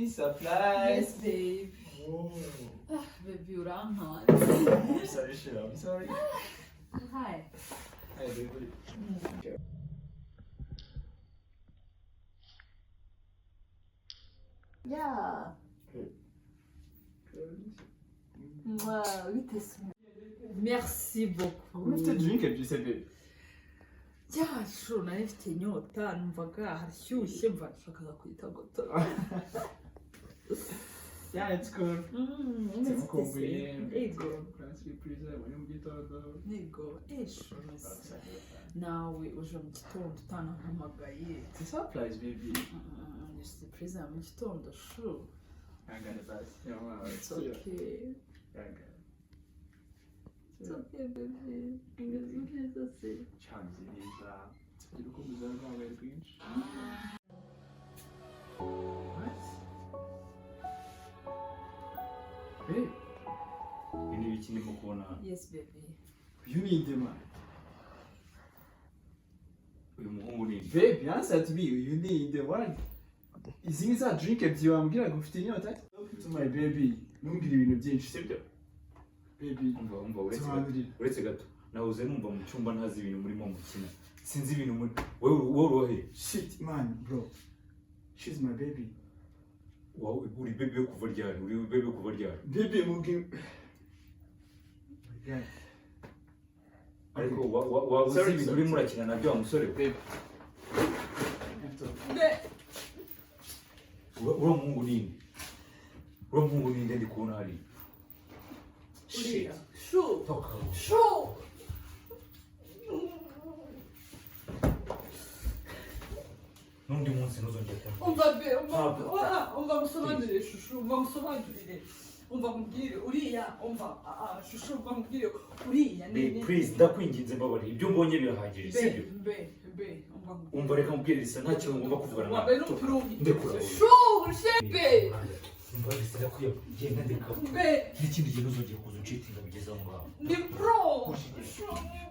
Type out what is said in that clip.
surprise. Yes, babe. Oh. Baby, you're on hot. I'm sorry, Sheila. I'm sorry. Hi. Hi, baby. Yeah. Merci beaucoup. Let's drink it, you said, babe. Yeah, sure. Nari mfite inyota numvaga harashyushye mva nshakaga kwitagotora. Yeah, it's good. Ego. Surprise, muri mu gitondo. Nego, nawe uje mu gitondo utanampamagaye. It's a surprise, baby. Ni surprise ya mu gitondo, sure. I got it, guys. It's okay. It's okay, baby. Ingezi neza se. Chanze neza. Tugira uko muzana rwawe rwinshi. What? Babe. Ibintu biki ndimo kubona. Yes, baby. You need them, man. Uyu muhungu ni Babe, answer to me. You need the one. Izi ni za drink ebyiri wambwira ngo ufite inyota? To my baby. Ntumbwire ibintu byinshi, sibyo? Baby. umva uretse gato. Nahoze numva mu cyumba ntazi ibintu murimo mukina. Sinzi ibintu muri wowe rohe. Shit, man, bro. She's my baby. Wow, uri baby yo kuva ryari? Uri baby yo kuva ryari? Baby, mubwire. Yeah. Ariko wabuze ibintu urimo urakina nabyo wa musore. Babe. Uriya muhungu ninde? Uriya muhungu ninde ndi kubona hariya? Uriya. Sure. Toka. Sure. N'undi munsi ntuzongera kumva. Umva musobanurire shushu, umva musobanurire. Umva mubwire uriya, umva shushu, umva mubwire uriya Babe, please, ndakwinginze mbabarira. Ibyo mbonye birahagije, sibyo? Umva reka mubwire Lisa, nta kintu ngomba kuvugana nawe. Ndekura. Sure, shebe. Umva Lisa, ndakwiye genda ndeka. N'ikindi gihe ntuzongera kuza uncitinga bigeze aho ngaho. Ni pro. Sure.